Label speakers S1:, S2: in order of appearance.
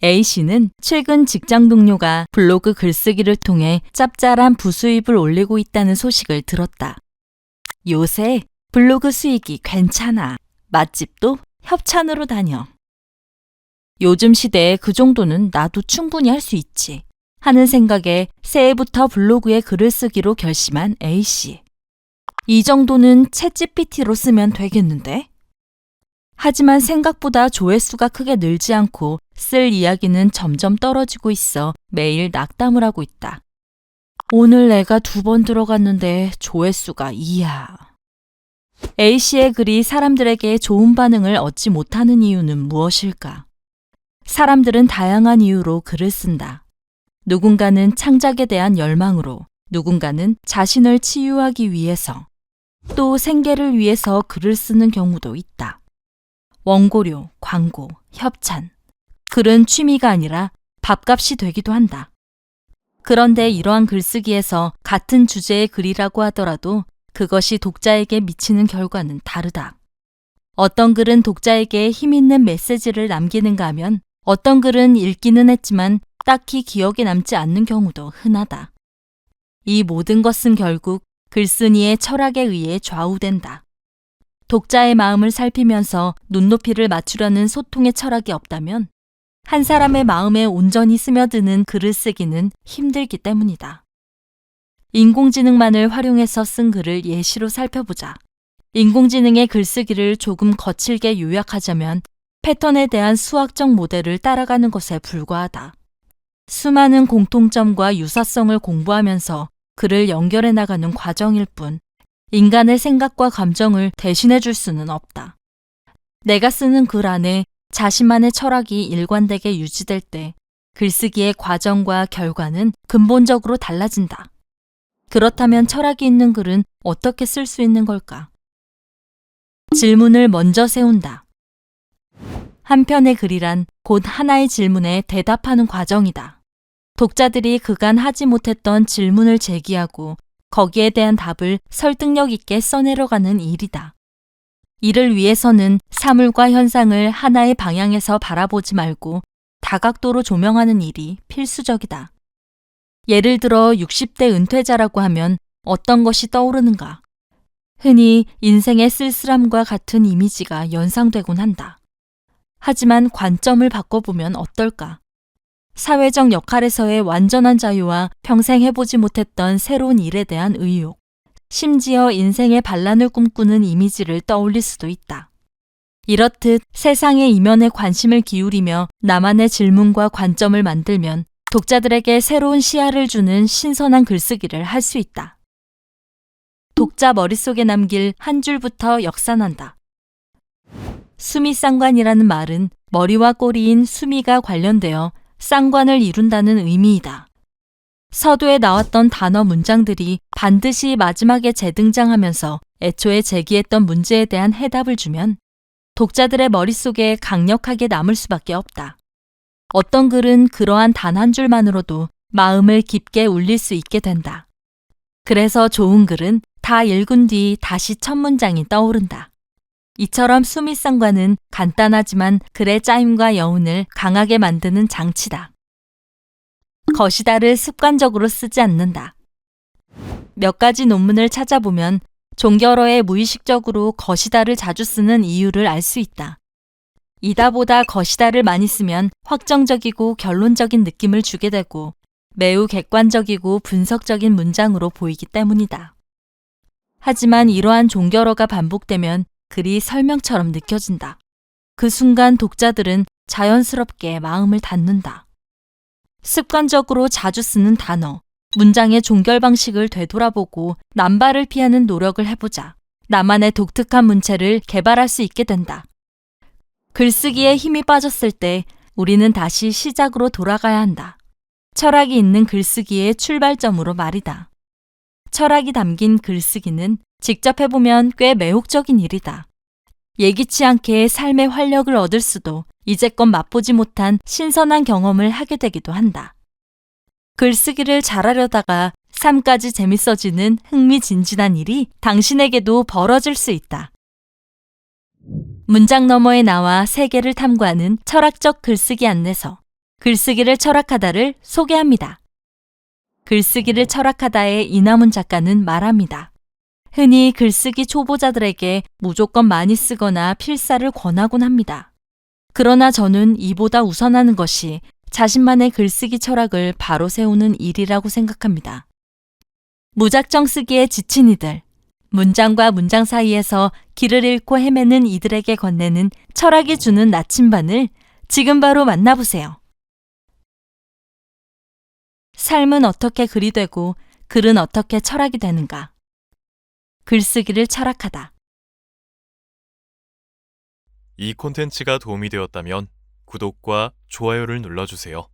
S1: A씨는 최근 직장 동료가 블로그 글쓰기를 통해 짭짤한 부수입을 올리고 있다는 소식을 들었다. 요새 블로그 수익이 괜찮아. 맛집도 협찬으로 다녀. 요즘 시대에 그 정도는 나도 충분히 할 수 있지 하는 생각에 새해부터 블로그에 글을 쓰기로 결심한 A씨. 이 정도는 챗GPT로 쓰면 되겠는데? 하지만 생각보다 조회수가 크게 늘지 않고 쓸 이야기는 점점 떨어지고 있어 매일 낙담을 하고 있다. 오늘 내가 2번 들어갔는데 조회수가 2야. A씨의 글이 사람들에게 좋은 반응을 얻지 못하는 이유는 무엇일까? 사람들은 다양한 이유로 글을 쓴다. 누군가는 창작에 대한 열망으로, 누군가는 자신을 치유하기 위해서, 또 생계를 위해서 글을 쓰는 경우도 있다. 원고료, 광고, 협찬. 글은 취미가 아니라 밥값이 되기도 한다. 그런데 이러한 글쓰기에서 같은 주제의 글이라고 하더라도 그것이 독자에게 미치는 결과는 다르다. 어떤 글은 독자에게 힘있는 메시지를 남기는가 하면 어떤 글은 읽기는 했지만 딱히 기억에 남지 않는 경우도 흔하다. 이 모든 것은 결국 글쓴이의 철학에 의해 좌우된다. 독자의 마음을 살피면서 눈높이를 맞추려는 소통의 철학이 없다면 한 사람의 마음에 온전히 스며드는 글을 쓰기는 힘들기 때문이다. 인공지능만을 활용해서 쓴 글을 예시로 살펴보자. 인공지능의 글쓰기를 조금 거칠게 요약하자면 패턴에 대한 수학적 모델을 따라가는 것에 불과하다. 수많은 공통점과 유사성을 공부하면서 글을 연결해 나가는 과정일 뿐 인간의 생각과 감정을 대신해 줄 수는 없다. 내가 쓰는 글 안에 자신만의 철학이 일관되게 유지될 때 글쓰기의 과정과 결과는 근본적으로 달라진다. 그렇다면 철학이 있는 글은 어떻게 쓸 수 있는 걸까? 질문을 먼저 세운다. 한 편의 글이란 곧 하나의 질문에 대답하는 과정이다. 독자들이 그간 하지 못했던 질문을 제기하고 거기에 대한 답을 설득력 있게 써내려가는 일이다. 이를 위해서는 사물과 현상을 하나의 방향에서 바라보지 말고 다각도로 조명하는 일이 필수적이다. 예를 들어 60대 은퇴자라고 하면 어떤 것이 떠오르는가? 흔히 인생의 쓸쓸함과 같은 이미지가 연상되곤 한다. 하지만 관점을 바꿔보면 어떨까? 사회적 역할에서의 완전한 자유와 평생 해보지 못했던 새로운 일에 대한 의욕, 심지어 인생의 반란을 꿈꾸는 이미지를 떠올릴 수도 있다. 이렇듯 세상의 이면에 관심을 기울이며 나만의 질문과 관점을 만들면 독자들에게 새로운 시야를 주는 신선한 글쓰기를 할 수 있다. 독자 머릿속에 남길 한 줄부터 역산한다. 수미쌍관이라는 말은 머리와 꼬리인 수미가 관련되어 쌍관을 이룬다는 의미이다. 서두에 나왔던 단어 문장들이 반드시 마지막에 재등장하면서 애초에 제기했던 문제에 대한 해답을 주면 독자들의 머릿속에 강력하게 남을 수밖에 없다. 어떤 글은 그러한 단 한 줄만으로도 마음을 깊게 울릴 수 있게 된다. 그래서 좋은 글은 다 읽은 뒤 다시 첫 문장이 떠오른다. 이처럼 수미쌍관은 간단하지만 글의 짜임과 여운을 강하게 만드는 장치다. 거시다를 습관적으로 쓰지 않는다. 몇 가지 논문을 찾아보면 종결어에 무의식적으로 거시다를 자주 쓰는 이유를 알 수 있다. 이다보다 거시다를 많이 쓰면 확정적이고 결론적인 느낌을 주게 되고 매우 객관적이고 분석적인 문장으로 보이기 때문이다. 하지만 이러한 종결어가 반복되면 글이 설명처럼 느껴진다. 그 순간 독자들은 자연스럽게 마음을 닫는다. 습관적으로 자주 쓰는 단어, 문장의 종결 방식을 되돌아보고 남발을 피하는 노력을 해보자. 나만의 독특한 문체를 개발할 수 있게 된다. 글쓰기에 힘이 빠졌을 때 우리는 다시 시작으로 돌아가야 한다. 철학이 있는 글쓰기의 출발점으로 말이다. 철학이 담긴 글쓰기는 직접 해보면 꽤 매혹적인 일이다. 예기치 않게 삶의 활력을 얻을 수도 이제껏 맛보지 못한 신선한 경험을 하게 되기도 한다. 글쓰기를 잘하려다가 삶까지 재밌어지는 흥미진진한 일이 당신에게도 벌어질 수 있다. 문장 너머에 나와 세계를 탐구하는 철학적 글쓰기 안내서. 글쓰기를 철학하다를 소개합니다. 글쓰기를 철학하다의 이남훈 작가는 말합니다. 흔히 글쓰기 초보자들에게 무조건 많이 쓰거나 필사를 권하곤 합니다. 그러나 저는 이보다 우선하는 것이 자신만의 글쓰기 철학을 바로 세우는 일이라고 생각합니다. 무작정 쓰기에 지친 이들, 문장과 문장 사이에서 길을 잃고 헤매는 이들에게 건네는 철학이 주는 나침반을 지금 바로 만나보세요. 삶은 어떻게 글이 되고 글은 어떻게 철학이 되는가? 글쓰기를 철학하다.
S2: 이 콘텐츠가 도움이 되었다면 구독과 좋아요를 눌러주세요.